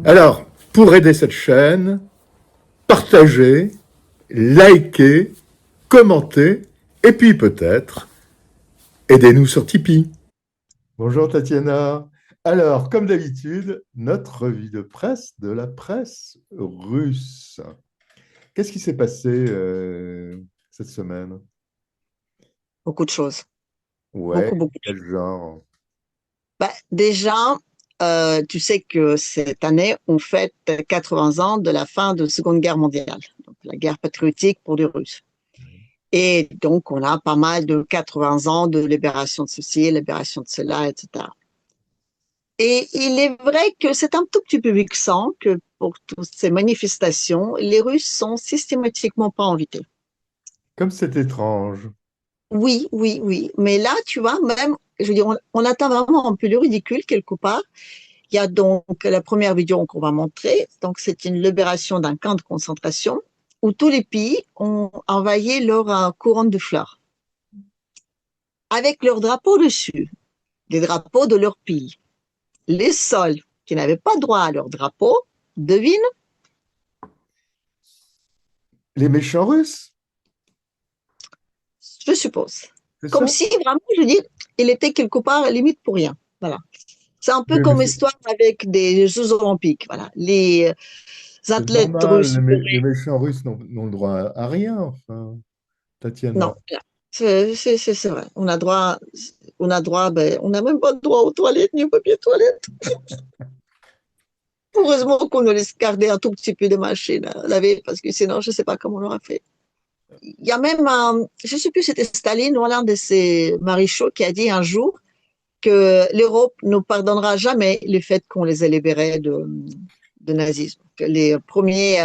Alors, pour aider cette chaîne, partagez, likez, commentez, et puis peut-être, aidez-nous sur Tipeee. Bonjour Tatiana. Alors, comme d'habitude, notre revue de presse de la presse russe. Qu'est-ce qui s'est passé cette semaine? Beaucoup de choses. Ouais, Beaucoup, beaucoup de quel choses. genre? Déjà, tu sais que cette année, on fête 80 ans de la fin de la Seconde Guerre mondiale, donc la guerre patriotique pour les Russes. Et donc, on a pas mal de 80 ans de libération de ceci, libération de cela, etc. Et il est vrai que c'est un tout petit peu vexant que pour toutes ces manifestations, les Russes sont systématiquement pas invités. Comme c'est étrange. Oui, oui, oui. Mais là, tu vois, même, je veux dire, on atteint vraiment un peu le ridicule quelque part. Il y a donc la première vidéo qu'on va montrer. Donc, c'est une libération d'un camp de concentration où tous les pays ont envoyé leur couronne de fleurs avec leur drapeau dessus, les drapeaux de leur pays. Les seuls qui n'avaient pas droit à leur drapeau, devine, Les méchants russes, je suppose. c'est Comme ça? si vraiment, je dis, il était quelque part limite pour rien. Voilà. C'est un peu Mais comme histoire avec des Jeux Olympiques. Voilà. Les c'est athlètes normal, russes les pourraient. méchants russes n'ont le droit à rien, enfin, Tatiana. Non, c'est vrai. On a droit, ben, on n'a même pas droit aux toilettes ni au papier toilette. Heureusement qu'on nous laisse garder un tout petit peu de machine à laver, parce que sinon, je ne sais pas comment on aurait fait. Il y a même un, je ne sais plus, c'était Staline ou l'un de ses maréchaux qui a dit un jour que l'Europe ne pardonnera jamais le fait qu'on les ait libérés de nazisme. Que les premiers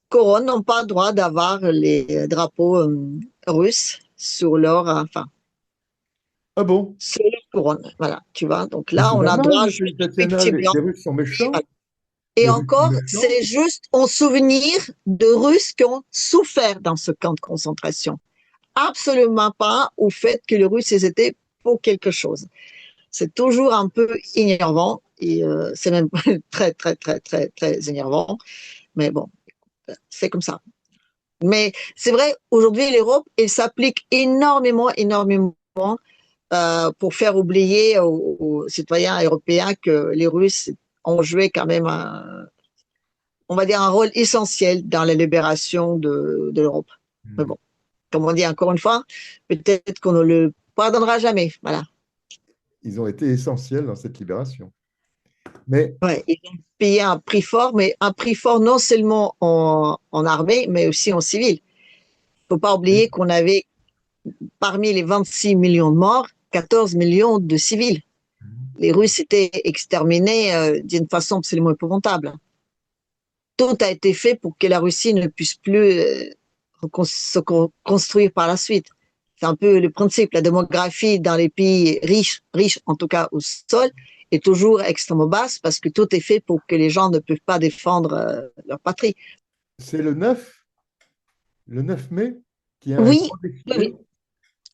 couronnes n'ont pas le droit d'avoir les drapeaux russes sur leur, enfin, Ah bon? sur leur couronne. Voilà, tu vois. Donc Mais là, c'est on a normal, droit juste au Tatiana, petit blanc. les Russes sont méchants. Voilà. Et Les Russes sont encore, méchants. c'est juste en souvenir de Russes qui ont souffert dans ce camp de concentration. Absolument pas au fait que les Russes ils étaient pour quelque chose. C'est toujours un peu énervant et c'est même très, très, très, très, très énervant. Mais bon, c'est comme ça. Mais c'est vrai, aujourd'hui, l'Europe, elle s'applique énormément, énormément pour faire oublier aux citoyens européens que les Russes ont joué quand même on va dire, un rôle essentiel dans la libération de l'Europe. Mais Hmm. bon, comme on dit encore une fois, peut-être qu'on ne le pardonnera jamais. Voilà. Ils ont été essentiels dans cette libération. Mais Ouais, ils ont payé un prix fort, mais un prix fort non seulement en armée, mais aussi en civil. Il ne faut pas oublier qu'on avait, parmi les 26 millions de morts, 14 millions de civils. Les Russes étaient exterminés d'une façon absolument épouvantable. Tout a été fait pour que la Russie ne puisse plus se construire par la suite. C'est un peu le principe. La démographie dans les pays riches, riches en tout cas au sol, est toujours extrêmement basse parce que tout est fait pour que les gens ne peuvent pas défendre leur patrie. c'est le 9 mai, qui a un Oui, grand oui, oui. défilé.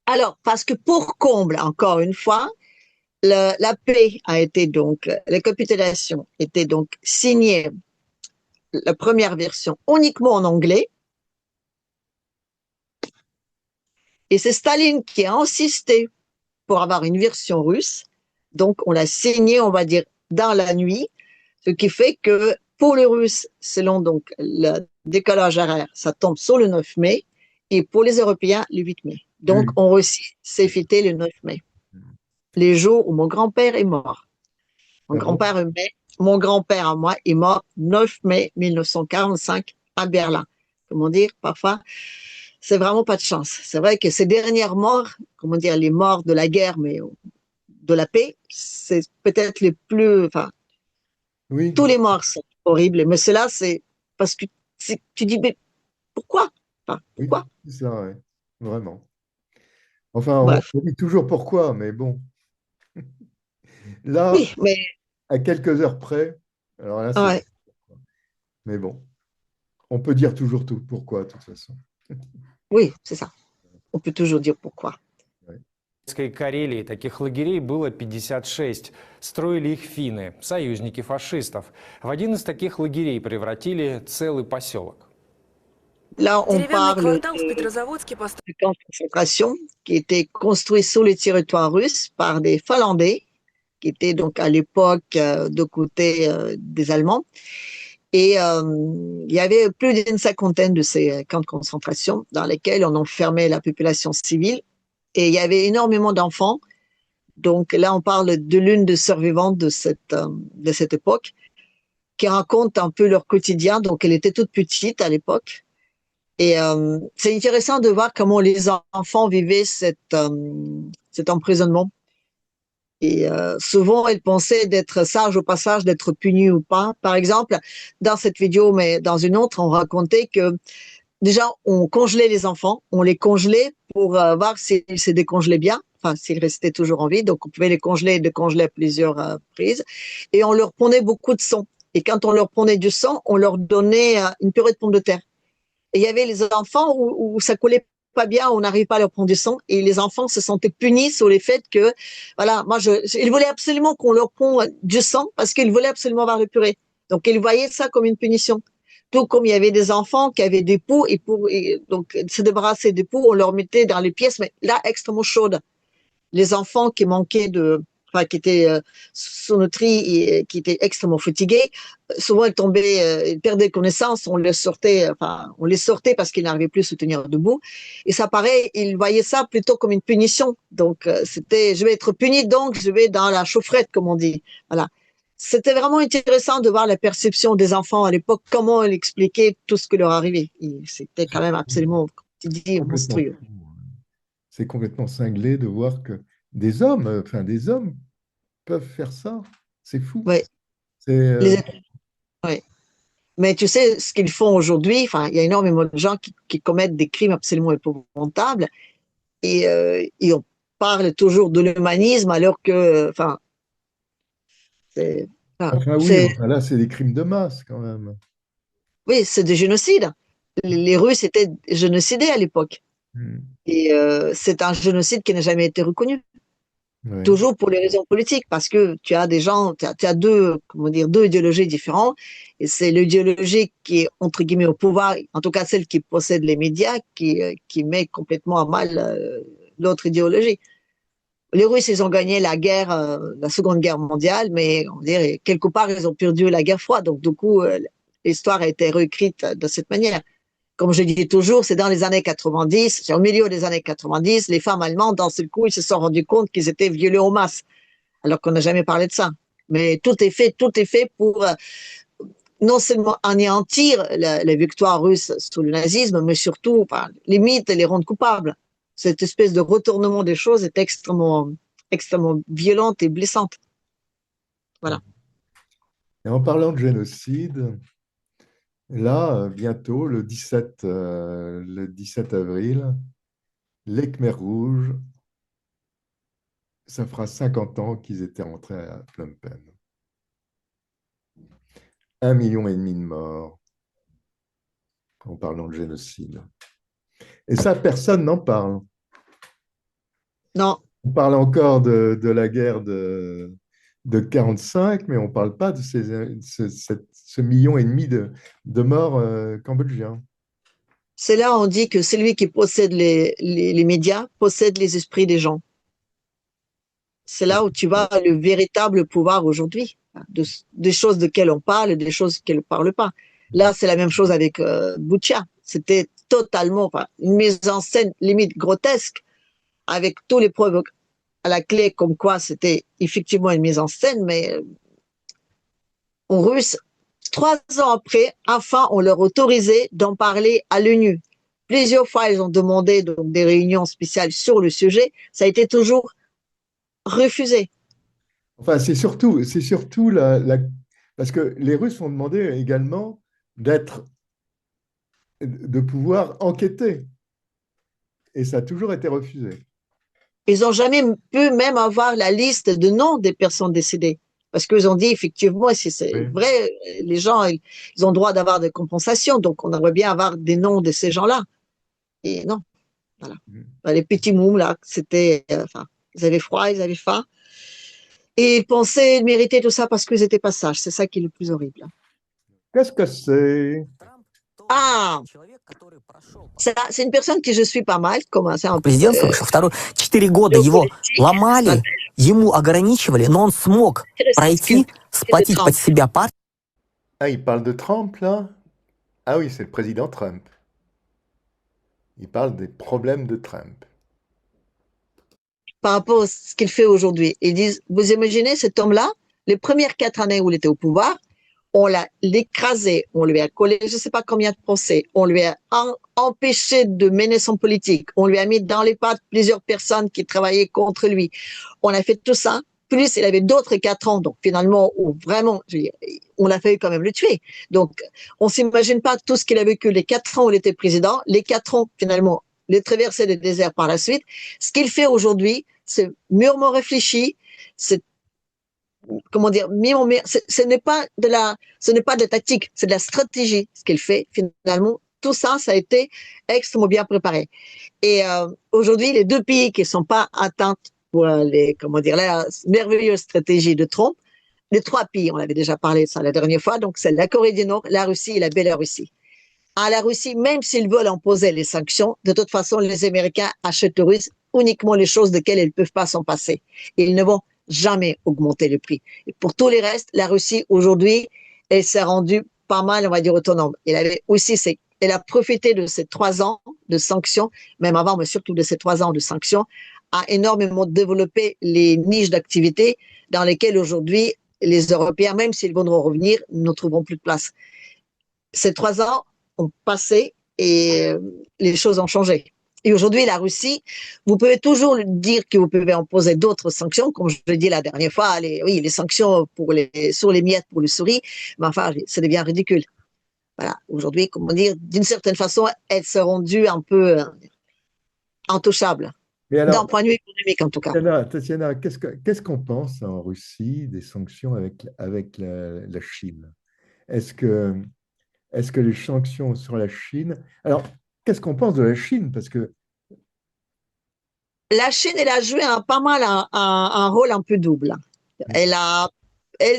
Alors, parce que pour comble, encore une fois, la paix a été donc, la capitulation était donc signée, la première version uniquement en anglais, et c'est Staline qui a insisté pour avoir une version russe. Donc, on l'a signé, on va dire, dans la nuit, ce qui fait que pour les Russes, selon donc le décalage horaire, ça tombe sur le 9 mai, et pour les Européens, le 8 mai. Donc, Oui. on Russie, c'est fêté le 9 mai, les jours où mon grand-père est mort. Mon Ah bon? grand-père, mon grand-père à moi est mort 9 mai 1945 à Berlin. Comment dire, parfois, c'est vraiment pas de chance. C'est vrai que ces dernières morts, comment dire, les morts de la guerre, mais de la paix, c'est peut-être les plus, enfin, Oui, tous les morts sont horribles, mais cela, c'est parce que tu dis, mais pourquoi? Enfin, oui, pourquoi? c'est ça, ouais. Vraiment. Enfin, Bref. on dit toujours pourquoi, mais bon. Là, Oui, mais, à quelques heures près, alors là, c'est... ouais, Mais bon, on peut dire toujours tout pourquoi, de toute façon. oui, c'est ça. On peut toujours dire pourquoi. Ouais. Советской Карелии таких лагерей было 56. Строили их финны, союзники фашистов. В один из таких лагерей превратили целый поселок. Là, on Деревянный parle квартал в Петрозаводске построен. du camp de concentration qui était construit sur le territoire russe par des Finlandais, qui étaient donc à l'époque de côté des Allemands. Et il y avait plus d'une cinquantaine de ces camps de concentration dans lesquels on enfermait la population civile. Et il y avait énormément d'enfants. Donc là, on parle de l'une des survivantes de cette époque qui raconte un peu leur quotidien. Donc elle était toute petite à l'époque. Et c'est intéressant de voir comment les enfants vivaient cet emprisonnement. Et souvent, ils pensaient d'être sages au passage, d'être punis ou pas. Par exemple, dans cette vidéo, mais dans une autre, on racontait que déjà, on congelait les enfants, on les congelait pour voir s'ils se décongelaient bien, enfin, s'ils restaient toujours en vie. Donc, on pouvait les congeler et décongeler à plusieurs prises. Et on leur prenait beaucoup de sang. Et quand on leur prenait du sang, on leur donnait une purée de pommes de terre. Et il y avait les enfants où ça collait pas bien, on n'arrivait pas à leur prendre du sang, et les enfants se sentaient punis sur le fait que, voilà, ils voulaient absolument qu'on leur prenne du sang parce qu'ils voulaient absolument avoir le purée. Donc, ils voyaient ça comme une punition. Tout comme il y avait des enfants qui avaient des poux, donc, se débarrasser des poux, on leur mettait dans les pièces, mais là, extrêmement chaudes. Les enfants qui manquaient qui étaient sous nutris et qui étaient extrêmement fatigués, souvent ils tombaient, ils perdaient connaissance, on les sortait parce qu'ils n'arrivaient plus à se tenir debout. Et ça paraît, ils voyaient ça plutôt comme une punition. Donc c'était, je vais être puni, donc je vais dans la chaufferette, comme on dit. Voilà. C'était vraiment intéressant de voir la perception des enfants à l'époque, comment ils expliquaient tout ce qui leur arrivait. Et c'était quand même absolument, comme tu dis, monstrueux. C'est complètement cinglé de voir que des hommes peuvent faire ça. C'est fou. Ouais. C'est, Ouais. Mais tu sais, ce qu'ils font aujourd'hui, enfin, il y a énormément de gens qui commettent des crimes absolument épouvantables et on parle toujours de l'humanisme alors que, enfin, c'est, enfin, oui, enfin, là, c'est des crimes de masse quand même. oui, c'est des génocides. Les Russes étaient génocidés à l'époque. Et c'est un génocide qui n'a jamais été reconnu. Ouais. Toujours pour les raisons politiques, parce que tu as des gens, tu as deux idéologies différentes, et c'est l'idéologie qui est entre guillemets au pouvoir, en tout cas celle qui possède les médias, qui met complètement à mal l'autre idéologie. Les Russes, ils ont gagné la guerre, la Seconde Guerre mondiale, mais on dirait quelque part ils ont perdu la guerre froide. Donc du coup, l'histoire a été réécrite de cette manière. Comme je dis toujours, c'est dans les années 90, c'est au milieu des années 90, les femmes allemandes, d'un seul coup, ils se sont rendus compte qu'ils étaient violés en masse, alors qu'on n'a jamais parlé de ça. Mais tout est fait pour non seulement anéantir la victoire russe sous le nazisme, mais surtout, limite, les rendre coupables. Cette espèce de retournement des choses est extrêmement violente et blessante. Voilà. Et en parlant de génocide, là, bientôt, le 17 avril, les Khmers rouges, ça fera 50 ans qu'ils étaient rentrés à Phnom Penh. 1,5 million de morts en parlant de génocide. Et ça, personne n'en parle. Non. On parle encore de la guerre de 45, mais on ne parle pas de ce million et demi de morts cambodgiens. C'est là on dit que celui qui possède les médias possède les esprits des gens. C'est là où tu vois le véritable pouvoir aujourd'hui, des choses desquelles on parle et des choses qu'elles ne parlent pas. Là, c'est la même chose avec Boucha. C'était totalement une mise en scène limite grotesque, avec tous les preuves à la clé comme quoi c'était effectivement une mise en scène, mais en russe, 3 ans après, enfin, on leur autorisait d'en parler à l'ONU. Plusieurs fois, ils ont demandé donc, des réunions spéciales sur le sujet. Ça a été toujours refusé. Enfin, c'est surtout parce que les Russes ont demandé également de pouvoir enquêter. Et ça a toujours été refusé. Ils n'ont jamais pu même avoir la liste de noms des personnes décédées. Parce qu'ils ont dit, effectivement, si c'est vrai, les gens, ils ont le droit d'avoir des compensations. Donc, on aimerait bien avoir des noms de ces gens-là. Et non. Voilà. Les petits moums, là, c'était, ils avaient froid, ils avaient faim. Et ils pensaient mériter tout ça parce qu'ils étaient pas sages. C'est ça qui est le plus horrible. Qu'est-ce que c'est? Ah, c'est une personne que je suis pas mal, commencé un peu Президентство вышел. Второй, 4 года его ломали, ему ограничивали, но он смог пройти, сплотить под себя партию. Ah, il parle de Trump, là? Ah oui, c'est le président Trump. Il parle des problèmes de Trump. par rapport à ce qu'il fait aujourd'hui. Ils disent, vous imaginez cet homme-là, les premières 4 années où il était au pouvoir, on l'a écrasé, on lui a collé je ne sais pas combien de procès, on lui a empêché de mener son politique, on lui a mis dans les pattes plusieurs personnes qui travaillaient contre lui. On a fait tout ça, plus il avait d'autres 4 ans, donc finalement, où vraiment, je veux dire, on a failli quand même le tuer. Donc, on s'imagine pas tout ce qu'il a vécu les 4 ans où il était président, les 4 ans finalement, les traversées des déserts par la suite. Ce qu'il fait aujourd'hui, c'est mûrement réfléchi, c'est comment dire, ce n'est pas de la tactique, c'est de la stratégie, ce qu'il fait finalement. Tout ça, ça a été extrêmement bien préparé. Et aujourd'hui, les 2 pays qui ne sont pas atteints pour la merveilleuse stratégie de Trump, les 3 pays, on avait déjà parlé de ça la dernière fois, donc c'est la Corée du Nord, la Russie et la Biélorussie. À la Russie, même s'ils veulent imposer les sanctions, de toute façon, les Américains achètent aux Russes uniquement les choses desquelles ils ne peuvent pas s'en passer. Ils ne vont jamais augmenter le prix. Et pour tous les restes, la Russie, aujourd'hui, elle s'est rendue pas mal, on va dire, autonome. Elle a profité de ces 3 ans de sanctions, même avant, mais surtout de ces 3 ans de sanctions, a énormément développé les niches d'activité dans lesquelles aujourd'hui, les Européens, même s'ils voudront revenir, ne trouveront plus de place. Ces 3 ans ont passé et les choses ont changé. Et aujourd'hui, la Russie, vous pouvez toujours dire que vous pouvez imposer d'autres sanctions, comme je l'ai dit la dernière fois, les sanctions sur les miettes pour les souris, mais enfin, ça devient ridicule. Voilà, aujourd'hui, comment dire, d'une certaine façon, elle s'est rendue un peu intouchable, d'un point de vue économique en tout cas. Tatiana, qu'est-ce qu'on pense en Russie des sanctions avec la Chine? Est-ce que les sanctions sur la Chine... Alors, qu'est-ce qu'on pense de la Chine? Parce que la Chine, elle a joué pas mal un rôle un peu double. Elle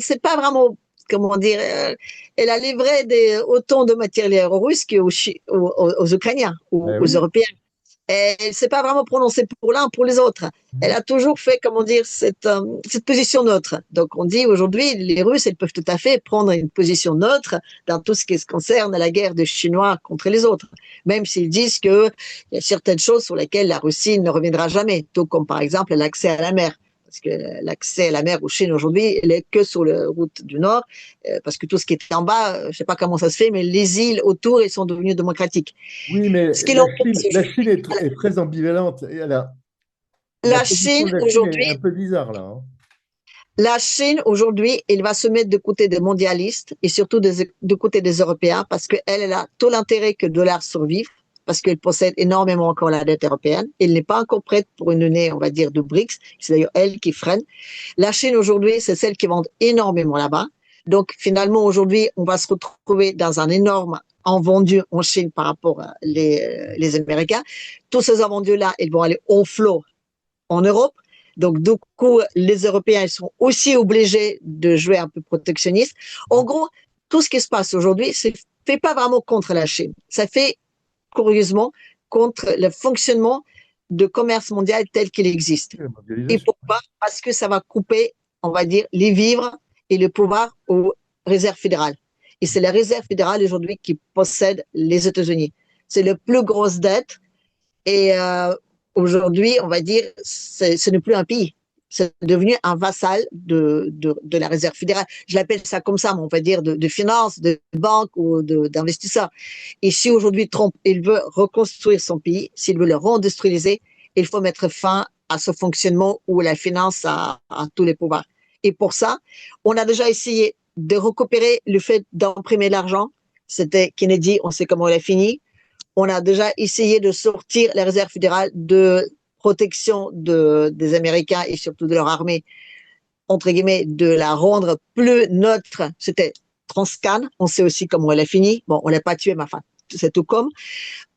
c'est pas vraiment, comment dire, elle a livré autant de matériel aux Russes qu'aux Ukrainiens, aux Européens. Elle ne s'est pas vraiment prononcée pour l'un, pour les autres. Elle a toujours fait, comment dire, cette position neutre. Donc, on dit aujourd'hui, les Russes, ils peuvent tout à fait prendre une position neutre dans tout ce qui se concerne à la guerre des Chinois contre les autres. Même s'ils disent qu'il y a certaines choses sur lesquelles la Russie ne reviendra jamais, tout comme par exemple l'accès à la mer. Parce que l'accès à la mer aux Chine aujourd'hui, il n'est que sur la route du Nord, parce que tout ce qui est en bas, je ne sais pas comment ça se fait, mais les îles autour, ils sont devenus démocratiques. Oui, mais la Chine est très ambivalente. La Chine, aujourd'hui, est un peu bizarre, là. Hein. La Chine, aujourd'hui, elle va se mettre de côté des mondialistes et surtout de côté des Européens, parce qu'elle a tout l'intérêt que le dollar survive, parce qu'elle possède énormément encore la dette européenne. Elle n'est pas encore prête pour une année, on va dire, de BRICS. C'est d'ailleurs elle qui freine. La Chine, aujourd'hui, c'est celle qui vend énormément là-bas. Donc, finalement, aujourd'hui, on va se retrouver dans un énorme invendus en Chine par rapport à les Américains. Tous ces invendus-là, ils vont aller en flot en Europe. Donc, du coup, les Européens, ils sont aussi obligés de jouer un peu protectionniste. En gros, tout ce qui se passe aujourd'hui, ça ne fait pas vraiment contre la Chine. Ça fait curieusement, contre le fonctionnement de commerce mondial tel qu'il existe. Et pourquoi? Parce que ça va couper, on va dire, les vivres et le pouvoir aux réserves fédérales. Et c'est la réserve fédérale aujourd'hui qui possède les États-Unis. C'est la plus grosse dette. Et aujourd'hui, on va dire, ce n'est plus un pays. C'est devenu un vassal de la réserve fédérale. Je l'appelle ça comme ça, mais on va dire de finances, de banques ou d'investisseurs. Et si aujourd'hui Trump, il veut reconstruire son pays, s'il veut le réindustrialiser, il faut mettre fin à ce fonctionnement où la finance a tous les pouvoirs. Et pour ça, on a déjà essayé de récupérer le fait d'imprimer l'argent. C'était Kennedy, on sait comment il a fini. On a déjà essayé de sortir la réserve fédérale de protection des Américains et surtout de leur armée, entre guillemets, de la rendre plus neutre. C'était Transcan, on sait aussi comment elle a fini. Bon, on l'a pas tué, mais enfin, c'est tout comme.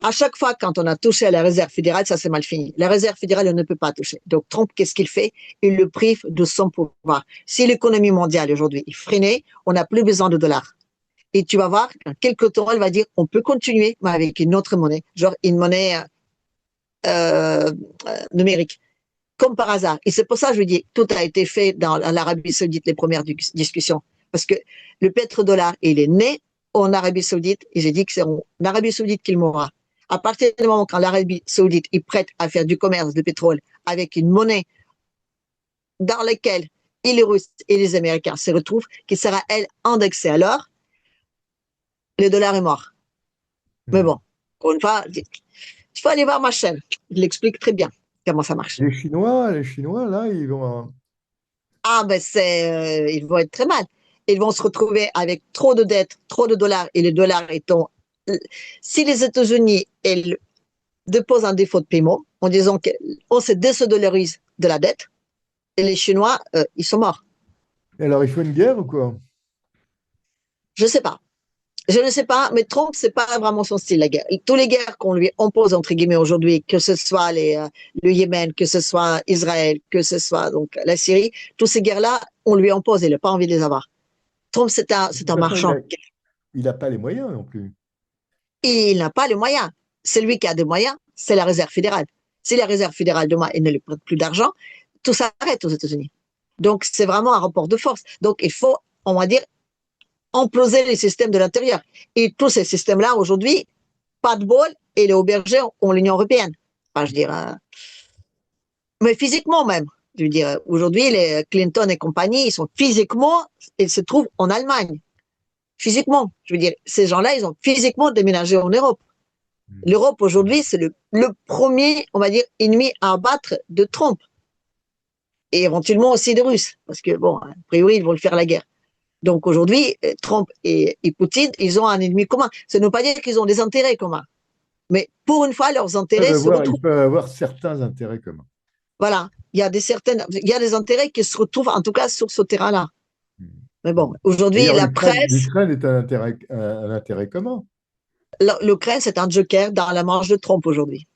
À chaque fois, quand on a touché à la réserve fédérale, ça c'est mal fini. La réserve fédérale, on ne peut pas toucher. Donc Trump, qu'est-ce qu'il fait? Il le prive de son pouvoir. Si l'économie mondiale aujourd'hui est freinée, on n'a plus besoin de dollars. Et tu vas voir, dans quelques temps, elle va dire, on peut continuer, mais avec une autre monnaie, genre une monnaie numérique. Comme par hasard. Et c'est pour ça que je dis, tout a été fait dans l'Arabie Saoudite, les premières discussions. Parce que le pétrodollar, il est né en Arabie Saoudite, et j'ai dit que c'est en Arabie Saoudite qu'il mourra. À partir du moment quand l'Arabie Saoudite est prête à faire du commerce de pétrole avec une monnaie dans laquelle les Russes et les Américains se retrouvent, qui sera, elle, indexée à l'or, le dollar est mort. Mais bon, encore une fois, il faut aller voir ma chaîne. Je l'explique très bien comment ça marche. Les Chinois, là, ils vont... Ah, ben ils vont être très mal. Ils vont se retrouver avec trop de dettes, trop de dollars, et les dollars étant... Si les États-Unis, elles déposent un défaut de paiement, en disant qu'on se dédollarise de la dette, et les Chinois, ils sont morts. Alors, il faut une guerre ou quoi? Je ne sais pas. Je ne sais pas, mais Trump, c'est pas vraiment son style, la guerre. Tous les guerres qu'on lui impose, entre guillemets, aujourd'hui, que ce soit le Yémen, que ce soit Israël, que ce soit donc la Syrie, toutes ces guerres-là, on lui impose, il n'a pas envie de les avoir. Trump, c'est un marchand. Il n'a pas les moyens non plus. Et il n'a pas les moyens. Celui qui a des moyens, c'est la réserve fédérale. Si la réserve fédérale, demain, elle ne lui prête plus d'argent, tout s'arrête aux États-Unis. Donc, c'est vraiment un rapport de force. Donc, il faut, on va dire, imploser les systèmes de l'intérieur. Et tous ces systèmes-là, aujourd'hui, pas de bol, et les aubergers ont l'Union européenne. Enfin, je dirais, mais physiquement même. Je veux dire, aujourd'hui, les Clinton et compagnie, ils sont physiquement, ils se trouvent en Allemagne. Physiquement. Je veux dire, ces gens-là, ils ont physiquement déménagé en Europe. L'Europe, aujourd'hui, c'est le premier, on va dire, ennemi à abattre de Trump. Et éventuellement aussi des Russes. Parce que, bon, a priori, ils vont le faire la guerre. Donc aujourd'hui, Trump et Poutine, ils ont un ennemi commun. Ça ne veut pas dire qu'ils ont des intérêts communs. Mais pour une fois, leurs intérêts se retrouvent. Ils peuvent avoir certains intérêts communs. Voilà. Il y a des intérêts qui se retrouvent, en tout cas, sur ce terrain-là. Mais bon, aujourd'hui, la presse. L'Ukraine est un intérêt commun. L'Ukraine, c'est un joker dans la manche de Trump aujourd'hui.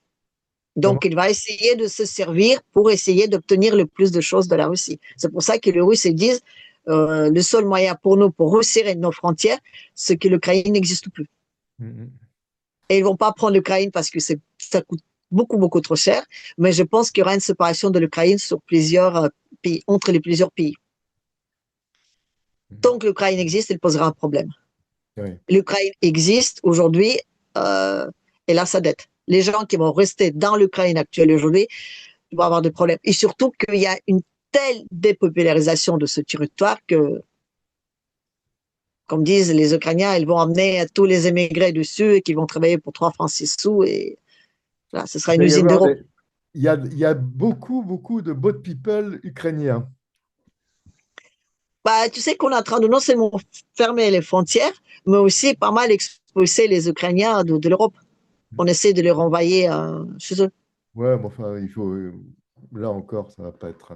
Donc, il va essayer de se servir pour essayer d'obtenir le plus de choses de la Russie. C'est pour ça que les Russes disent le seul moyen pour nous, pour resserrer nos frontières, c'est que l'Ukraine n'existe plus. Et ils vont pas prendre l'Ukraine parce que ça coûte beaucoup, beaucoup trop cher. Mais je pense qu'il y aura une séparation de l'Ukraine sur plusieurs pays, entre les plusieurs pays. Tant que l'Ukraine existe, il posera un problème. Oui. L'Ukraine existe aujourd'hui, elle a sa dette. Les gens qui vont rester dans l'Ukraine actuelle aujourd'hui vont avoir des problèmes. Et surtout qu'il y a une telle dépopularisation de ce territoire que, comme disent les Ukrainiens, ils vont amener tous les émigrés dessus et qui vont travailler pour 3 francs 6 sous et là, ce sera une usine d'Europe. Il y a beaucoup, beaucoup de boat people ukrainiens. Bah, tu sais qu'on est en train de non seulement fermer les frontières, mais aussi pas mal expulser les Ukrainiens de l'Europe. On essaie de les renvoyer chez eux. Ouais, mais enfin, il faut. Là encore, ça va pas être.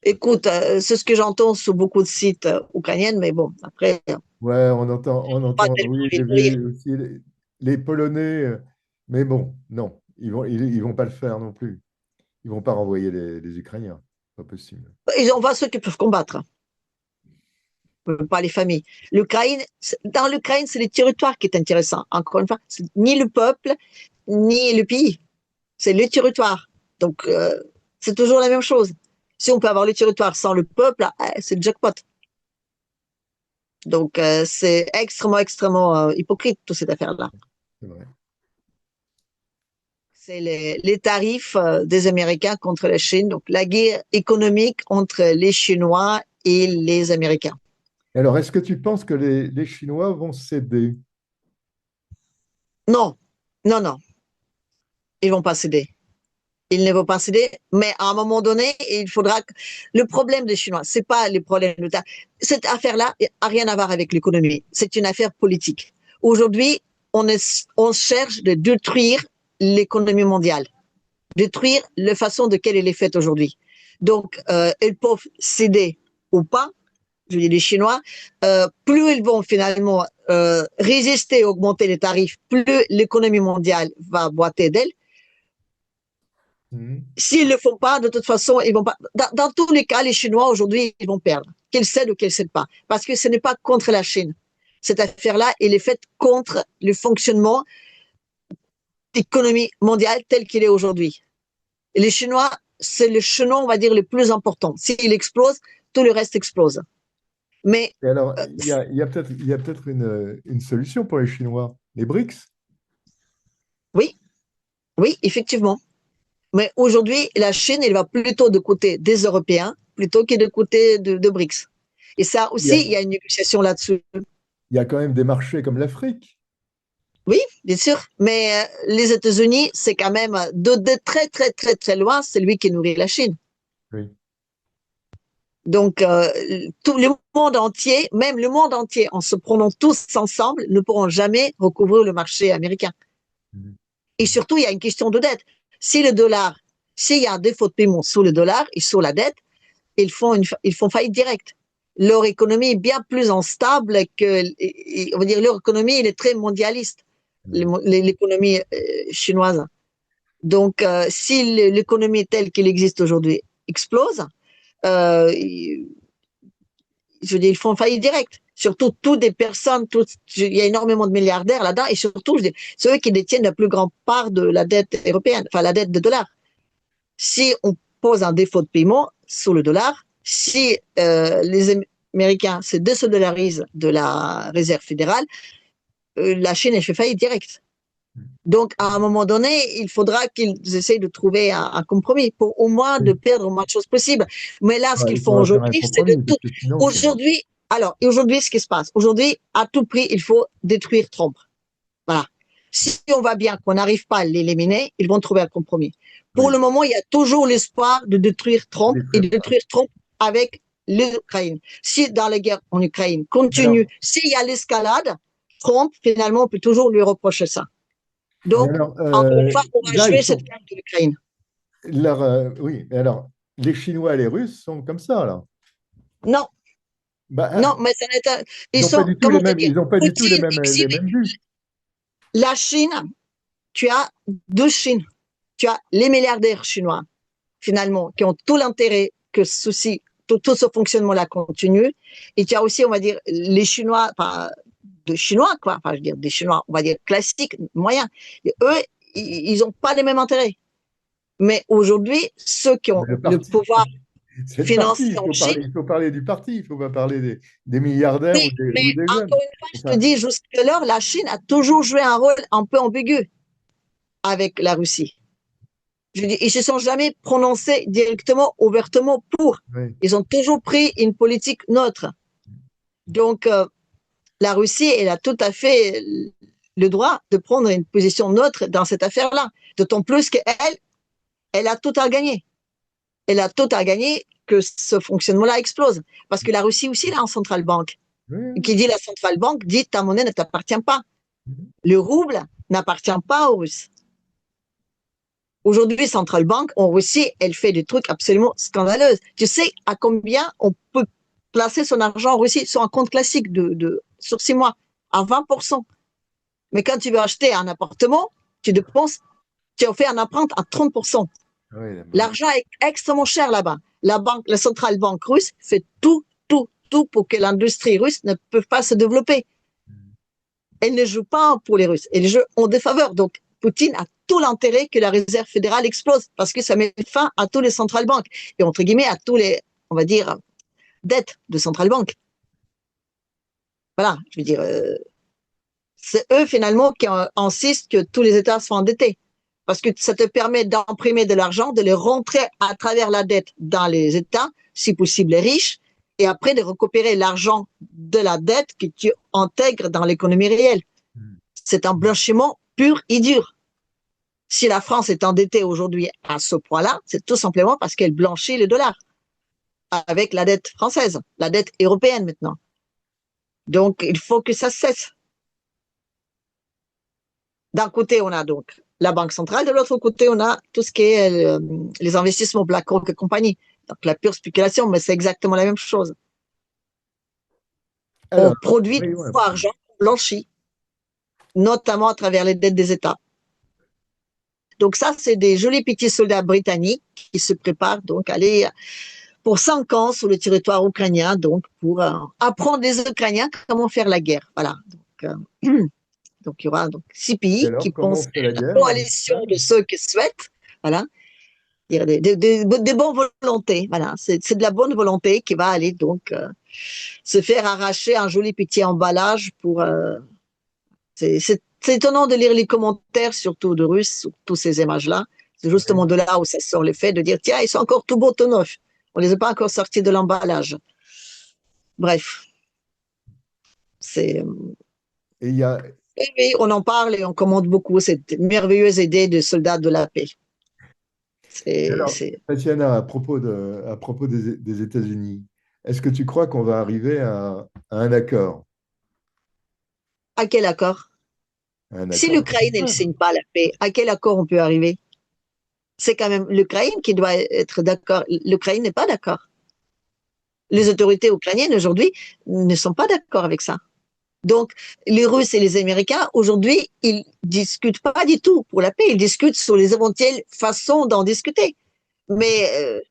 Écoute, c'est ce que j'entends sur beaucoup de sites ukrainiens, mais bon, après. Ouais, on entend. Oui, j'ai vu aussi les Polonais, mais bon, non, ils vont pas le faire non plus. Ils vont pas renvoyer les Ukrainiens, pas possible. On va ceux qui peuvent combattre, pas les familles. Dans l'Ukraine, c'est le territoire qui est intéressant. Encore une fois, c'est ni le peuple, ni le pays. C'est le territoire. Donc, c'est toujours la même chose. Si on peut avoir le territoire sans le peuple, c'est le jackpot. Donc, c'est extrêmement, extrêmement hypocrite, toute cette affaire-là. C'est vrai. C'est les tarifs des Américains contre la Chine. Donc, la guerre économique entre les Chinois et les Américains. Alors, est-ce que tu penses que les Chinois vont céder? Non, non, non. Ils vont pas céder. Ils ne vont pas céder, mais à un moment donné, il faudra que... Le problème des Chinois, c'est pas le problème de cette affaire-là a rien à voir avec l'économie. C'est une affaire politique. Aujourd'hui, on cherche de détruire l'économie mondiale, détruire la façon de laquelle elle est faite aujourd'hui. Donc, ils peuvent céder ou pas. je dis les Chinois, plus ils vont finalement résister, augmenter les tarifs, plus l'économie mondiale va boiter d'elle. S'ils ne le font pas, de toute façon, ils vont pas. Dans tous les cas, les Chinois aujourd'hui, ils vont perdre, qu'ils cèdent ou qu'ils ne cèdent pas, parce que ce n'est pas contre la Chine. Cette affaire-là, elle est faite contre le fonctionnement de l'économie mondiale telle qu'il est aujourd'hui. Et les Chinois, c'est le chaînon, on va dire, le plus important. S'il explose, tout le reste explose. Mais Et alors, il y a peut-être une solution pour les Chinois, les BRICS. oui, oui, effectivement. Mais aujourd'hui, la Chine, elle va plutôt de côté des Européens plutôt que de côté de BRICS. Et ça Il y a, aussi, il y a une négociation là-dessus. il y a quand même des marchés comme l'Afrique. Oui, bien sûr. Mais les États-Unis, c'est quand même de très, très, très, très loin, c'est lui qui nourrit la Chine. Oui. Donc, tout le monde entier, même le monde entier, en se prenant tous ensemble, ne pourront jamais recouvrir le marché américain. Et surtout, il y a une question de dette. Si le dollar, s'il y a un défaut de paiement sur le dollar et sur la dette, ils font faillite directe. Leur économie est bien plus instable que, on va dire, leur économie, elle est très mondialiste, l'économie chinoise. Donc, si l'économie telle qu'elle existe aujourd'hui explose, je veux dire, ils font faillite directe. Surtout, toutes des personnes, il y a énormément de milliardaires là-dedans, et surtout, ceux qui détiennent la plus grande part de la dette européenne, enfin la dette de dollar. Si on pose un défaut de paiement sur le dollar, si les Américains se désolidarisent de la réserve fédérale, la Chine est fait faillite directe. Donc, à un moment donné, il faudra qu'ils essayent de trouver un compromis pour au moins de perdre le moins de choses possible. Mais là, ce qu'ils font aujourd'hui, c'est de tout. Aujourd'hui, aujourd'hui, ce qui se passe, aujourd'hui, à tout prix, il faut détruire Trump. Voilà. Si on va bien, qu'on n'arrive pas à l'éliminer, ils vont trouver un compromis. Pour le moment, il y a toujours l'espoir de détruire Trump et de détruire Trump avec l'Ukraine. Si dans la guerre en Ukraine continue, s'il y a l'escalade, Trump, finalement, on peut toujours lui reprocher ça. Donc, encore une fois, on va jouer cette carte de l'Ukraine. Oui, mais alors, les Chinois et les Russes sont comme ça, là. Non. Non, mais ça n'est ils n'ont pas du tout les mêmes buts. La Chine, tu as deux Chines. Tu as les milliardaires chinois, finalement, qui ont tout l'intérêt que tout ce fonctionnement-là continue. Et tu as aussi, on va dire, les Chinois, enfin, de Chinois, quoi. Enfin, je veux dire, des Chinois, on va dire, classiques, moyens. Et eux, ils n'ont pas les mêmes intérêts. Mais aujourd'hui, ceux qui ont le pouvoir financier en Chine. Il faut parler du parti, il ne faut pas parler des milliardaires oui, ou des jeunes. Encore une fois, je te dis, jusque-là, la Chine a toujours joué un rôle un peu ambigu avec la Russie. Je dis, ils ne se sont jamais prononcés directement, ouvertement pour. Oui. Ils ont toujours pris une politique neutre. Donc, la Russie, elle a tout à fait le droit de prendre une position neutre dans cette affaire-là. D'autant plus qu'elle, elle a tout à gagner. Elle a tout à gagner que ce fonctionnement-là explose. Parce que la Russie aussi, là, en centrale banque. Oui. Qui dit la centrale banque, dit ta monnaie ne t'appartient pas. Le rouble n'appartient pas aux Russes. Aujourd'hui, Central Bank, en Russie, elle fait des trucs absolument scandaleux. Tu sais à combien on peut placer son argent en Russie sur un compte classique sur 6 mois? À 20%. Mais quand tu veux acheter un appartement, tu en fais un emprunt à 30%. Oui, l'argent est extrêmement cher là-bas. La Central Bank russe fait tout pour que l'industrie russe ne peut pas se développer. Elle ne joue pas pour les Russes. Elle joue en défaveur. Donc, Poutine a tout l'intérêt que la réserve fédérale explose parce que ça met fin à tous les central banques et entre guillemets à tous les, on va dire, dettes de central banques. Voilà, je veux dire, c'est eux finalement qui insistent que tous les États soient endettés parce que ça te permet d'imprimer de l'argent, de le rentrer à travers la dette dans les États, si possible les riches, et après de récupérer l'argent de la dette que tu intègres dans l'économie réelle. C'est un blanchiment pur et dur. Si la France est endettée aujourd'hui à ce point-là, c'est tout simplement parce qu'elle blanchit le dollar avec la dette française, la dette européenne maintenant. Donc, il faut que ça cesse. D'un côté, on a donc la Banque centrale, de l'autre côté, on a tout ce qui est les investissements BlackRock et compagnie. Donc, la pure spéculation, mais c'est exactement la même chose. On Alors, produit du voyons un faux peu. argent blanchi, notamment à travers les dettes des États. Donc ça, c'est des jolis petits soldats britanniques qui se préparent donc à aller pour 5 ans sur le territoire ukrainien, donc pour apprendre les Ukrainiens comment faire la guerre. Voilà. Donc il y aura donc 6 Et pays qui alors, comment pensent on fait la la guerre en coalition de Ukraine? ceux qui souhaitent. Voilà. Il y a des bonnes volontés. Voilà. C'est de la bonne volonté qui va aller donc se faire arracher un joli petit emballage pour. C'est étonnant de lire les commentaires, surtout de Russes, sur toutes ces images-là. C'est Oui. justement de là où ça sort le fait de dire tiens, ils sont encore tout beaux, tout neufs. On les a pas encore sortis de l'emballage. Bref, c'est. Et il y a, Oui, on en parle et on commente beaucoup cette merveilleuse idée de soldats de la paix. alors, C'est. Tatiana, à propos des États-Unis, est-ce que tu crois qu'on va arriver à un accord? À quel accord? À un Si accord l'Ukraine ne militaire? signe pas la paix, à quel accord on peut arriver? C'est quand même l'Ukraine qui doit être d'accord. L'Ukraine n'est pas d'accord. Les autorités ukrainiennes aujourd'hui ne sont pas d'accord avec ça. Donc, les Russes et les Américains, aujourd'hui, ils discutent pas du tout pour la paix, ils discutent sur les éventuelles façons d'en discuter. Mais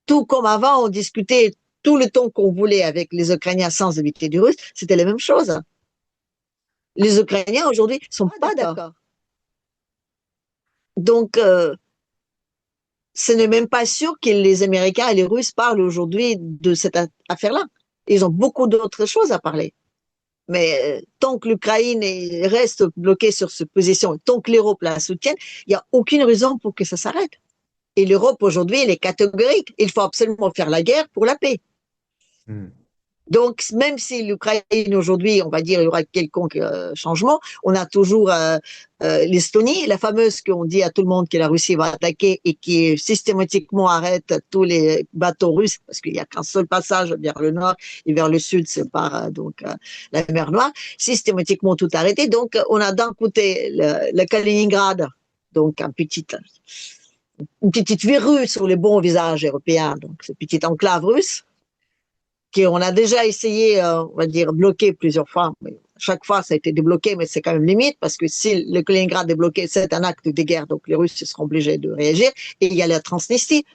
tout comme avant, on discutait tout le temps qu'on voulait avec les Ukrainiens sans éviter du russe, c'était la même chose. Les Ukrainiens aujourd'hui sont pas d'accord. Donc, ce n'est même pas sûr que les Américains et les Russes parlent aujourd'hui de cette affaire-là. Ils ont beaucoup d'autres choses à parler. Mais tant que l'Ukraine reste bloquée sur cette position, tant que l'Europe la soutienne, il n'y a aucune raison pour que ça s'arrête. Et l'Europe aujourd'hui, elle est catégorique. Il faut absolument faire la guerre pour la paix. Hmm. Donc, même si l'Ukraine aujourd'hui, on va dire, il y aura quelconque changement, on a toujours l'Estonie, la fameuse qu'on dit à tout le monde que la Russie va attaquer et qui systématiquement arrête tous les bateaux russes, parce qu'il n'y a qu'un seul passage vers le nord et vers le sud, c'est par la mer Noire, systématiquement tout arrêté. Donc, on a d'un côté le Kaliningrad, donc une petite verrue sur les bons visages européens, donc cette petite enclave russe qu'on a déjà essayé, on va dire, bloquer plusieurs fois. Mais chaque fois, ça a été débloqué, mais c'est quand même limite parce que si le Kaliningrad est bloqué, c'est un acte de guerre, donc les Russes seront obligés de réagir. Et il y a la Transnistrie.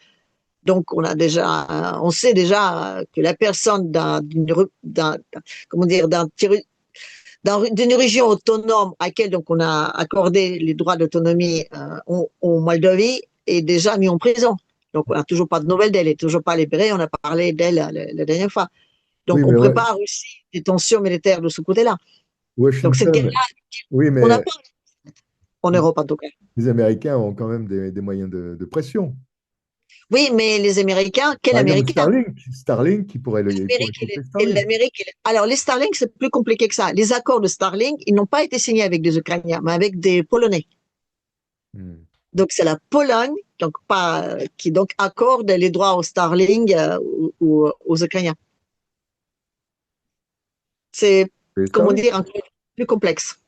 Donc, on sait déjà que la personne comment dire, d'une région autonome à laquelle donc on a accordé les droits d'autonomie en Moldavie est déjà mis en prison. Donc, on n'a toujours pas de nouvelles d'elle, elle n'est toujours pas libérée. On a parlé d'elle la dernière fois. Oui, Donc, on mais prépare aussi des tensions militaires de ce côté-là. Donc, cette Washington, guerre-là, oui, on n'a mais pas en Europe en tout cas. les Américains ont quand même des moyens de pression. Oui, mais les Américains, quel Par exemple, Américain? Starlink, il pourrait couper Starlink. Alors, les Starlink, c'est plus compliqué que ça. Les accords de Starlink, ils n'ont pas été signés avec des Ukrainiens, mais avec des Polonais. Hmm. Donc, c'est la Pologne donc, qui donc accorde les droits au Starlink aux Ukrainiens. C'est, Et comment Starlink, dire, un peu plus complexe.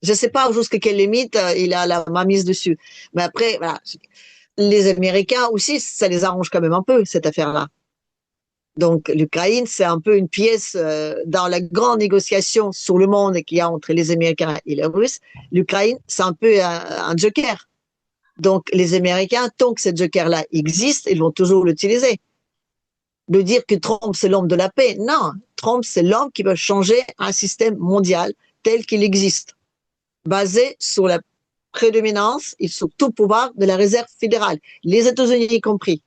Je ne sais pas jusqu'à quelle limite il a la mainmise dessus. Mais après, voilà, les Américains aussi, ça les arrange quand même un peu, cette affaire-là. Donc, l'Ukraine, c'est un peu une pièce dans la grande négociation sur le monde qu'il y a entre les Américains et les Russes. L'Ukraine, c'est un peu un joker. Donc, les Américains, tant que ce joker-là existe, ils vont toujours l'utiliser. De dire que Trump, c'est l'homme de la paix. Non, Trump, c'est l'homme qui veut changer un système mondial tel qu'il existe, basé sur la prédominance et sur tout pouvoir de la réserve fédérale, les États-Unis y compris.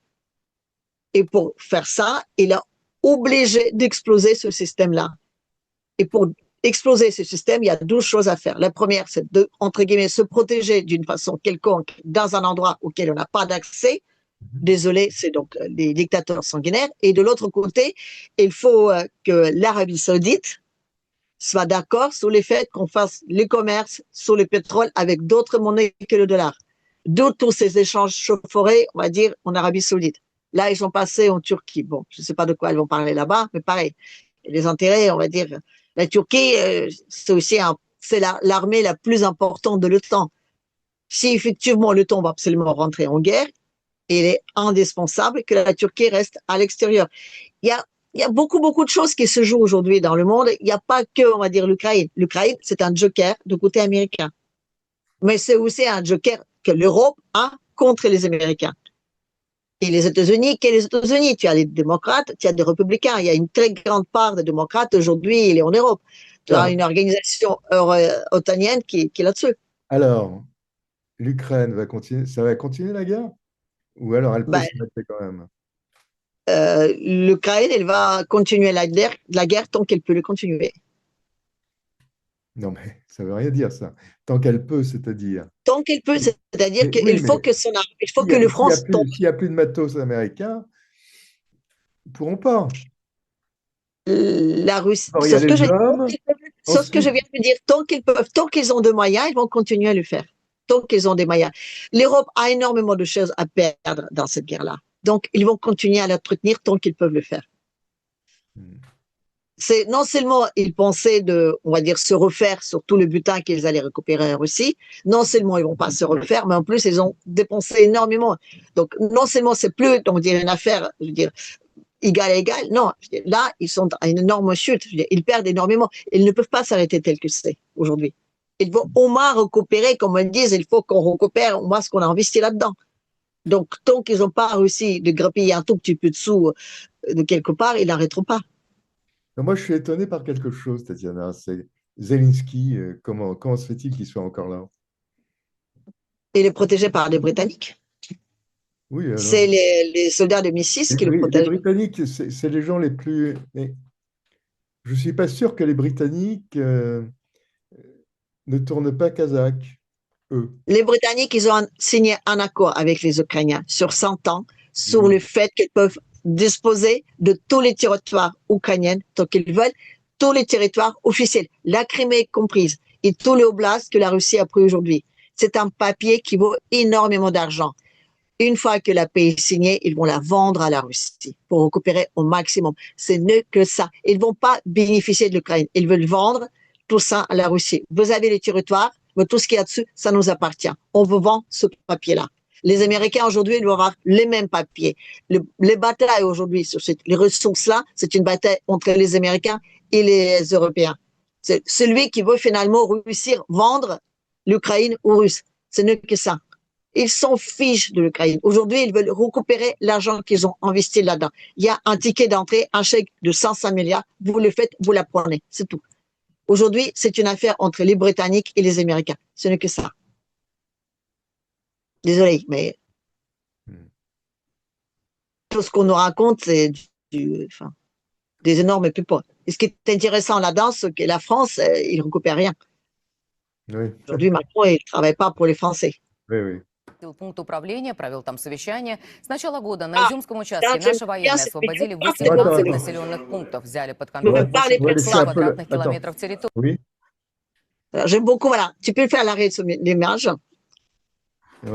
Et pour faire ça, il est obligé d'exploser ce système-là. Et pour exploser ce système, il y a 12 choses à faire. La première, c'est de, entre guillemets, se protéger d'une façon quelconque dans un endroit auquel on n'a pas d'accès. Désolé, c'est donc les dictateurs sanguinaires. Et de l'autre côté, il faut que l'Arabie saoudite soit d'accord sur le fait qu'on fasse le commerce sur le pétrole avec d'autres monnaies que le dollar. D'où tous ces échanges chaufforés, on va dire, en Arabie saoudite. Là, ils sont passés en Turquie. Bon, je ne sais pas de quoi ils vont parler là-bas, mais pareil. Les intérêts, on va dire, la Turquie, c'est aussi c'est l'armée la plus importante de l'OTAN. Si effectivement l'OTAN va absolument rentrer en guerre, il est indispensable que la Turquie reste à l'extérieur. Il y a il y a beaucoup, beaucoup de choses qui se jouent aujourd'hui dans le monde. Il n'y a pas que, on va dire, l'Ukraine. L'Ukraine, c'est un joker du côté américain. Mais c'est aussi un joker que l'Europe a contre les Américains. Et les États-Unis, les États-Unis? Tu as les démocrates, tu as des républicains. Il y a une très grande part des démocrates aujourd'hui, il est en Europe. Tu as une organisation otanienne qui est là-dessus. Alors, l'Ukraine va continuer, ça va continuer la guerre? Ou alors elle peut Ben, s'arrêter quand même? L'Ukraine, elle va continuer la guerre tant qu'elle peut le continuer. Non, mais ça veut rien dire ça. Tant qu'elle peut, c'est-à-dire. Tant qu'elle peut, c'est-à-dire Mais qu'il oui, faut mais que il faut que le France tombe. s'il y a plus de matos américains, ils ne pourront pas. La Russie, Alors, il y a les hommes. c'est ce que je viens de dire, tant qu'ils peuvent, tant qu'ils ont des moyens, ils vont continuer à le faire. Tant qu'ils ont des moyens. L'Europe a énormément de choses à perdre dans cette guerre-là. Donc, ils vont continuer à l'entretenir tant qu'ils peuvent le faire. C'est non seulement ils pensaient on va dire, se refaire sur tout le butin qu'ils allaient récupérer en Russie, non seulement ils vont pas se refaire, mais en plus ils ont dépensé énormément. Donc, non seulement c'est plus, on dirait, une affaire, je veux dire, égal à égal. Non, là, ils sont à une énorme chute. Ils perdent énormément. Ils ne peuvent pas s'arrêter tel que c'est aujourd'hui. Ils vont au moins récupérer, comme ils disent, il faut qu'on récupère au moins ce qu'on a investi là-dedans. Donc, tant qu'ils n'ont pas réussi de grappiller un tout petit peu de sous de quelque part, ils n'arrêteront pas. Moi, je suis étonné par quelque chose, Tatiana. C'est Zelensky. Comment se fait-il qu'il soit encore là? Il est protégé par les Britanniques. Oui, alors. C'est les soldats de Mi-6 qui le Les protègent. Britanniques, c'est les gens les plus. Mais je ne suis pas sûr que les Britanniques ne tournent pas kazakh, eux. Les Britanniques, ils ont signé un accord avec les Ukrainiens sur 100 ans sur le fait qu'ils peuvent disposer de tous les territoires ukrainiens tant qu'ils veulent, tous les territoires officiels, la Crimée comprise, et tous les oblasts que la Russie a pris aujourd'hui. C'est un papier qui vaut énormément d'argent. Une fois que la paix est signée, ils vont la vendre à la Russie pour récupérer au maximum. C'est mieux que ça. Ils ne vont pas bénéficier de l'Ukraine. Ils veulent vendre tout ça à la Russie. Vous avez les territoires, mais tout ce qu'il y a dessus, ça nous appartient. On vous vend ce papier-là. Les Américains aujourd'hui, ils vont avoir les mêmes papiers. Les batailles aujourd'hui sur les ressources-là, c'est une bataille entre les Américains et les Européens. C'est celui qui veut finalement réussir à vendre l'Ukraine aux Russes. C'est mieux que ça. Ils s'en fichent de l'Ukraine. Aujourd'hui, ils veulent récupérer l'argent qu'ils ont investi là-dedans. Il y a un ticket d'entrée, un chèque de 105 milliards. Vous le faites, vous la prenez. C'est tout. Aujourd'hui, c'est une affaire entre les Britanniques et les Américains. Ce n'est que ça. Désolé, mais tout ce qu'on nous raconte, c'est des énormes pupilles. Et ce qui est intéressant là-dedans, c'est que la France, il ne récupère rien. Oui. Aujourd'hui, Macron, il ne travaille pas pour les Français. Oui, oui. Пункт управления, провел там совещание. С начала года на Изюмском участке наши военные освободили 18 населенных пунктов, взяли под контроль больше 300 квадратных километров территории. Oui. J'aime beaucoup, voilà. Tu peux faire l'arrêt sur l'image,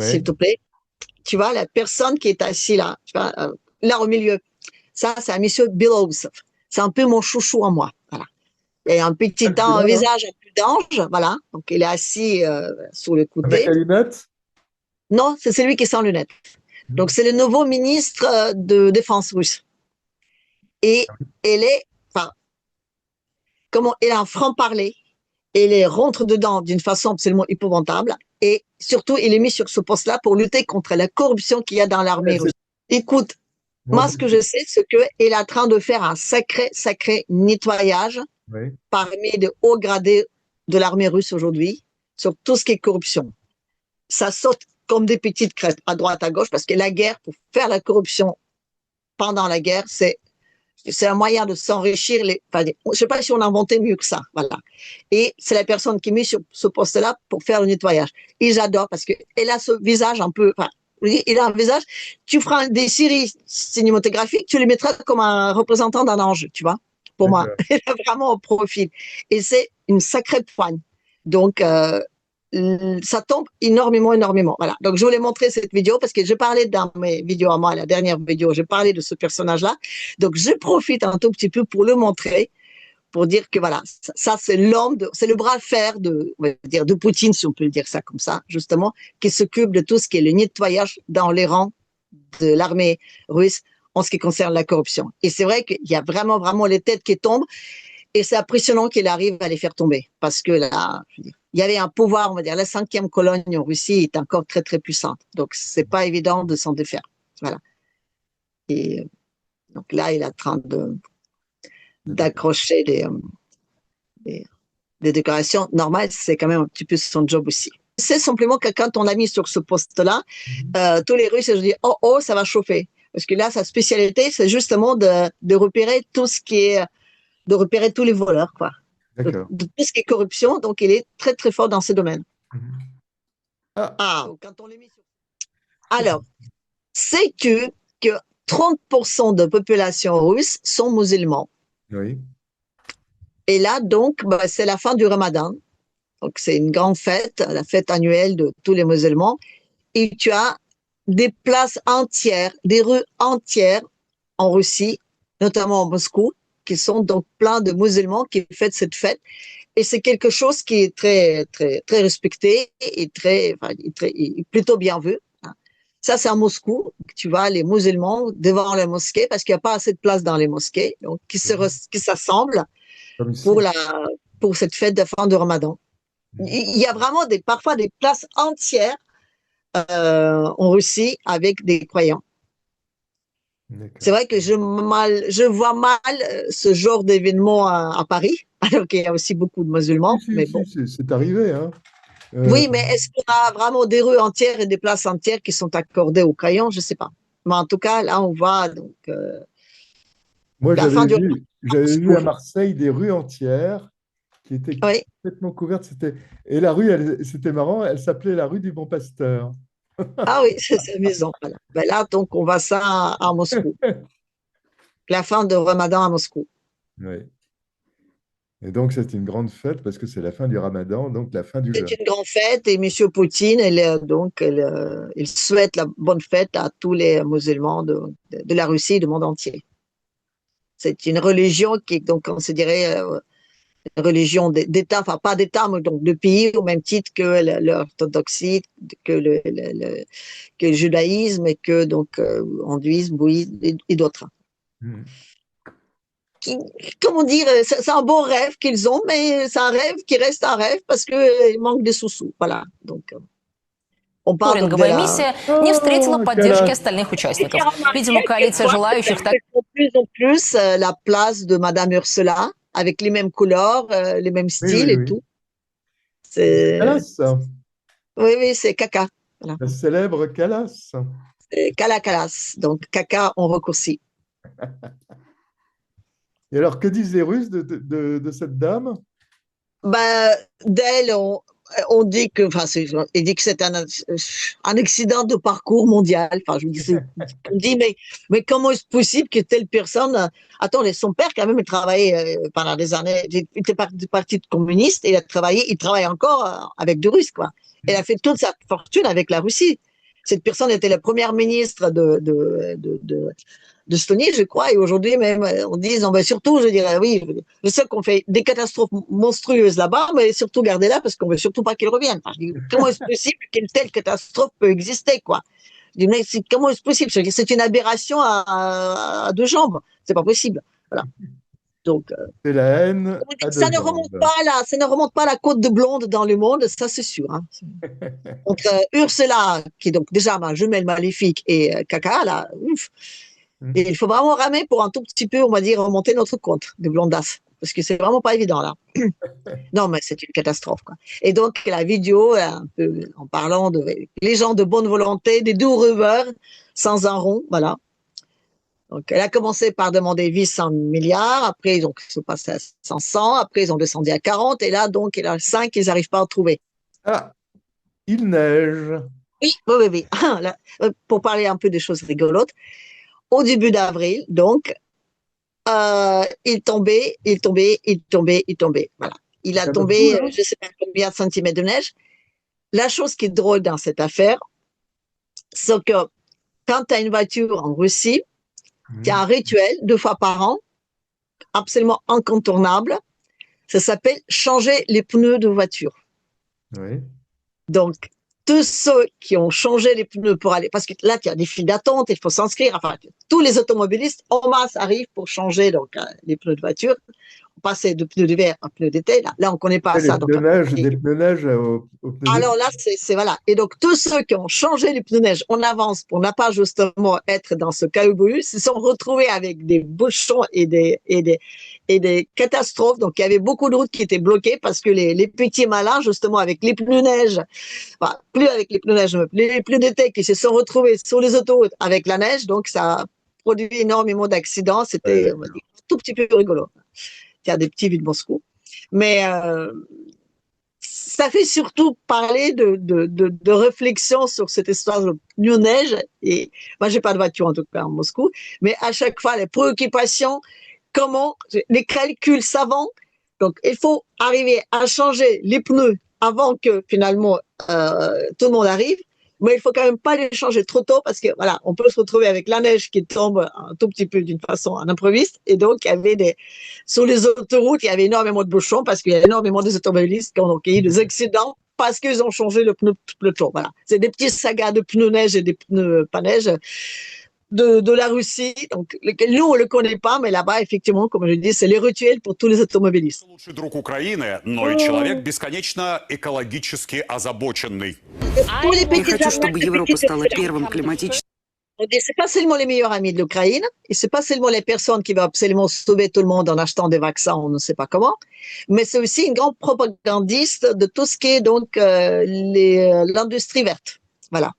s'il te plaît. Tu vois, la personne qui est assise là, tu vois, là au milieu, ça, c'est un monsieur Belarusov. C'est un peu mon chouchou en moi. Voilà. Il y a un petit un visage un peu d'ange, voilà. Donc, il est assis sur le côté. Avec la lunette? Non, c'est celui qui est sans lunettes. Donc, c'est le nouveau ministre de Défense russe. Et elle est, enfin, elle a un franc-parler. Elle rentre dedans d'une façon absolument épouvantable. Et surtout, il est mis sur ce poste-là pour lutter contre la corruption qu'il y a dans l'armée russe. Écoute, moi, ce que je sais, c'est qu'elle est en train de faire un sacré nettoyage parmi les hauts gradés de l'armée russe aujourd'hui sur tout ce qui est corruption. Ça saute comme des petites crêpes à droite, à gauche, parce que la guerre, pour faire la corruption pendant la guerre, c'est un moyen de s'enrichir. Je ne sais pas si on a inventé mieux que ça. Voilà. Et c'est la personne qui est mise sur ce poste-là pour faire le nettoyage. Et j'adore parce qu'elle a ce visage un peu. Il a un visage. Tu feras des séries cinématographiques, tu le mettras comme un représentant d'un ange, tu vois. Pour moi, elle a vraiment un profil. Et c'est une sacrée poigne. Donc, ça tombe énormément. Voilà. Donc, je voulais montrer cette vidéo parce que je parlais dans mes vidéos à moi, la dernière vidéo, je parlais de ce personnage-là. Donc, je profite un tout petit peu pour le montrer, pour dire que voilà, ça c'est c'est le bras de fer on va dire, de Poutine, si on peut dire ça comme ça, justement, qui s'occupe de tout ce qui est le nettoyage dans les rangs de l'armée russe en ce qui concerne la corruption. Et c'est vrai qu'il y a vraiment, vraiment les têtes qui tombent. Et c'est impressionnant qu'il arrive à les faire tomber. Parce que là, je veux dire, il y avait un pouvoir, on va dire, la 5e colonne en Russie est encore très, très puissante. Donc, c'est pas évident de s'en défaire. Voilà. Et donc là, il est en train d'accrocher des décorations. Normal, c'est quand même un petit peu son job aussi. C'est simplement que quand on l'a mis sur ce poste-là, tous les Russes se disent « Oh, ça va chauffer ». Parce que là, sa spécialité, c'est justement de repérer tout ce qui est, de repérer tous les voleurs, quoi. De tout ce qui est corruption. Donc, il est très, très fort dans ce domaine. Quand on l'a mis sur... Alors, c'est que 30% de population russe sont musulmans. Oui. Et là, donc, c'est la fin du Ramadan. Donc, c'est une grande fête, la fête annuelle de tous les musulmans. Et tu as des places entières, des rues entières en Russie, notamment à Moscou, qui sont donc plein de musulmans qui fêtent cette fête. Et c'est quelque chose qui est très, très, très respecté et plutôt bien vu. Ça, c'est à Moscou. Tu vois les musulmans devant les mosquées parce qu'il n'y a pas assez de place dans les mosquées, donc qui s'assemblent pour cette fête de fin de Ramadan. Il y a vraiment parfois des places entières en Russie avec des croyants. C'est vrai que je vois mal ce genre d'événement à Paris, alors qu'il y a aussi beaucoup de musulmans. Mais bon. C'est arrivé, hein. Oui, mais est-ce qu'on a vraiment des rues entières et des places entières qui sont accordées aux croyants? Je ne sais pas. Mais en tout cas, là, on voit donc. Moi, j'avais vu à Marseille des rues entières qui étaient complètement couvertes. Et la rue, c'était marrant, elle s'appelait la rue du Bon Pasteur. Ah oui, c'est amusant. Voilà. Ben là, donc, on voit ça à Moscou. La fin de Ramadan à Moscou. Oui. Et donc, c'est une grande fête parce que c'est la fin du Ramadan, donc la fin du jeûne. C'est une grande fête et M. Poutine, il souhaite la bonne fête à tous les musulmans de la Russie et du monde entier. C'est une religion qui est donc considérée une religion d'État, enfin pas d'État, mais donc de pays, au même titre que l'orthodoxie, que le judaïsme et que donc hindouisme, bouddhisme et d'autres. Comment dire, c'est un bon rêve qu'ils ont, mais c'est un rêve qui reste un rêve parce qu'il manque de sous-sous. Voilà. Donc, Туринговая миссия не встретила поддержки остальных участников. Видимо, коалиция желающих так... De plus en plus, la place de Madame Ursula, avec les mêmes couleurs, les mêmes styles et tout. C'est Calas. Oui, c'est Caca. Voilà. La célèbre Calas. Calas. Donc, Caca en raccourci. Et alors, que disent les Russes de cette dame? D'elle, on dit que, c'est un accident de parcours mondial. Enfin, on dit, mais comment est-ce possible que telle personne, attends, son père quand même, il travaillait pendant des années, il était du parti communiste et il travaille encore avec des Russes, quoi. Il a fait toute sa fortune avec la Russie. Cette personne était la première ministre d'Estonie, je crois, et aujourd'hui même, on dit, non, surtout, je dirais, oui, je sais qu'on fait des catastrophes monstrueuses là-bas, mais surtout gardez-la parce qu'on veut surtout pas qu'elle revienne. Enfin, comment est-ce possible qu'une telle catastrophe peut exister, quoi? Mais comment est-ce possible? C'est une aberration à deux jambes. C'est pas possible. Voilà. Donc, c'est la haine. Ça ne remonte pas à la côte de blonde dans le monde, ça c'est sûr. Hein. Entre Ursula, qui est donc déjà ma jumelle maléfique, et Caca, là, ouf. Et il faut vraiment ramer pour un tout petit peu, on va dire, remonter notre compte de blondasse. Parce que c'est vraiment pas évident, là. Non, mais c'est une catastrophe, quoi. Et donc, la vidéo, un peu, en parlant de les gens de bonne volonté, des doux rêveurs, sans un rond, voilà. Donc, elle a commencé par demander 800 milliards, après, ils ont passé à 500, après, ils ont descendu à 40, et là, donc, il y en a 5 qu'ils n'arrivent pas à trouver. Ah, il neige. Oui. Là, pour parler un peu des choses rigolotes, au début d'avril, donc, il tombait. Voilà. Il a tombé, je ne sais pas combien de centimètres de neige. La chose qui est drôle dans cette affaire, c'est que quand tu as une voiture en Russie, tu as un rituel 2 fois par an, absolument incontournable. Ça s'appelle changer les pneus de voiture. Oui. Donc, tous ceux qui ont changé les pneus pour aller, parce que là, il y a des files d'attente, il faut s'inscrire, enfin, tous les automobilistes en masse arrivent pour changer donc, les pneus de voiture, passer de pneus d'hiver à pneus d'été. Là, on ne connaît pas Et ça. les Donc, pneus neige, des pneus neige aux pneus alors là, c'est voilà. Et donc, tous ceux qui ont changé les pneus neige en avance pour ne pas justement être dans ce caillou se sont retrouvés avec des bouchons et des catastrophes. Donc, il y avait beaucoup de routes qui étaient bloquées parce que les petits malins, justement, avec les pneus neige, enfin, plus avec les pneus neige, les pneus d'été qui se sont retrouvés sur les autoroutes avec la neige. Donc, ça a produit énormément d'accidents. C'était un tout petit peu rigolo. Il y a des petits vues de Moscou. Mais ça fait surtout parler de réflexion sur cette histoire de neige. Et moi, j'ai pas de voiture en tout cas en Moscou, mais à chaque fois, les préoccupations, comment, les calculs savants. Donc, il faut arriver à changer les pneus avant que finalement tout le monde arrive. Mais il faut quand même pas les changer trop tôt parce que voilà, on peut se retrouver avec la neige qui tombe un tout petit peu d'une façon en improviste. Et donc, il y avait sur les autoroutes, il y avait énormément de bouchons parce qu'il y a énormément d'automobilistes qui ont eu des accidents parce qu'ils ont changé le pneu tôt. Voilà. C'est des petits sagas de pneus neige et des pneus pas neige de la Russie. Donc, nous, on le connaît pas, mais là-bas, effectivement, comme je dis, c'est les rituels pour tous les automobilistes. Лучший друг Украины, но и человек бесконечно экологически озабоченный. Я хочу, чтобы Европа стала первым климатическим. C'est pas seulement les meilleurs amis de l'Ukraine, et c'est pas seulement les personnes qui vont absolument sauver tout le monde en achetant des vaccins, on ne sait pas comment, mais c'est aussi une grande propagandiste de tout ce qui est donc l'industrie verte. Voilà.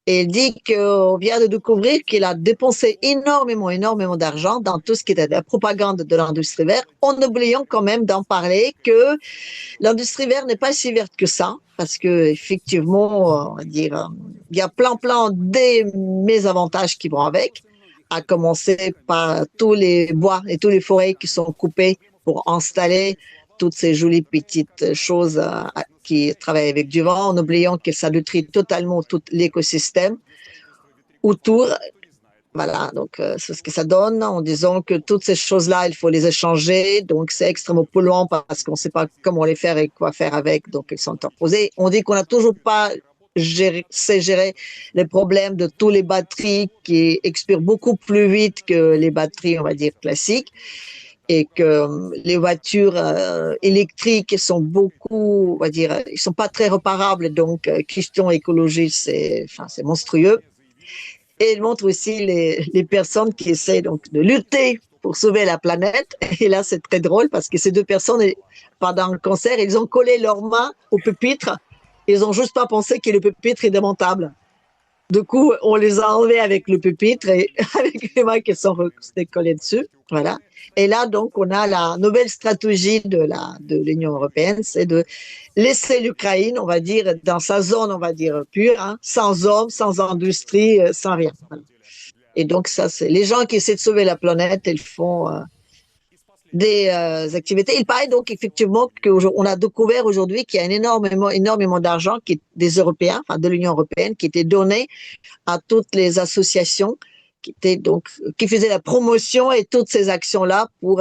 Et il dit qu'on vient de découvrir qu'il a dépensé énormément d'argent dans tout ce qui était la propagande de l'industrie verte, en oubliant quand même d'en parler que l'industrie verte n'est pas si verte que ça, parce que effectivement, on va dire, il y a plein des mésavantages qui vont avec, à commencer par tous les bois et tous les forêts qui sont coupés pour installer toutes ces jolies petites choses qui travaillent avec du vent, en oubliant que ça détruit totalement tout l'écosystème autour. Voilà, donc c'est ce que ça donne, en disant que toutes ces choses-là, il faut les échanger, donc c'est extrêmement polluant parce qu'on ne sait pas comment les faire et quoi faire avec, donc ils sont imposés. On dit qu'on n'a toujours pas sait gérer les problèmes de tous les batteries qui expirent beaucoup plus vite que les batteries, on va dire, classiques, et que les voitures électriques sont beaucoup, on va dire, ils sont pas très réparables, donc question écologique, c'est monstrueux. Et il montre aussi les personnes qui essaient donc de lutter pour sauver la planète. Et là, c'est très drôle parce que ces deux personnes, pendant le concert, ils ont collé leurs mains au pupitre. Ils ont juste pas pensé que le pupitre est démontable. Du coup, on les a enlevés avec le pupitre et avec les mains qui sont collées dessus. Voilà. Et là, donc, on a la nouvelle stratégie de l'Union européenne, c'est de laisser l'Ukraine, on va dire, dans sa zone, on va dire, pure, hein, sans hommes, sans industrie, sans rien. Voilà. Et donc, ça, c'est les gens qui essaient de sauver la planète, ils font des activités. Il paraît donc effectivement qu'on a découvert aujourd'hui qu'il y a énormément d'argent des Européens, enfin de l'Union européenne, qui était donné à toutes les associations qui faisaient la promotion et toutes ces actions-là pour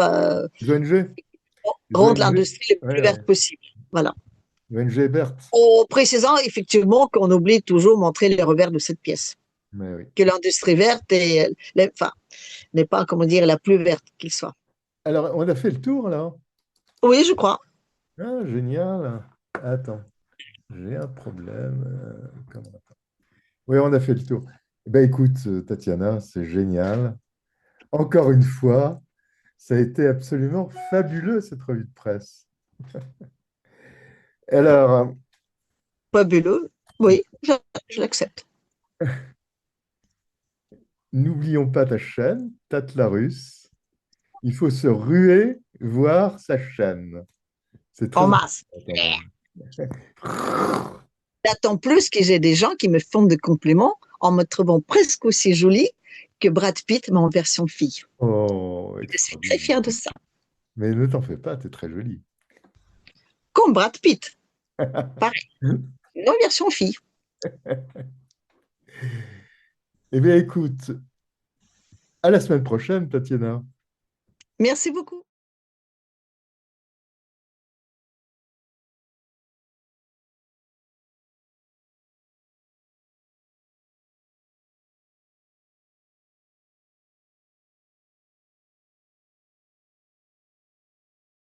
rendre l'industrie le plus verte possible. Voilà. ONG Berthe. En précisant effectivement qu'on oublie toujours de montrer les revers de cette pièce. Mais oui. Que l'industrie verte n'est pas, comment dire, la plus verte qu'il soit. Alors, on a fait le tour, là? Oui, je crois. Ah, génial. Attends, j'ai un problème. Oui, on a fait le tour. Ben, écoute, Tatiana, c'est génial. Encore une fois, ça a été absolument fabuleux, cette revue de presse. Alors, fabuleux, oui, je l'accepte. N'oublions pas ta chaîne, Tatlarus. Il faut se ruer voir sa chaîne. C'est très en masse. D'autant plus que j'ai des gens qui me font des compliments en me trouvant presque aussi jolie que Brad Pitt, mais en version fille. Oh, je suis très fière de ça. Mais ne t'en fais pas, tu es très jolie. Comme Brad Pitt. Pareil. En version fille. Eh bien, écoute, à la semaine prochaine, Tatiana. Merci beaucoup.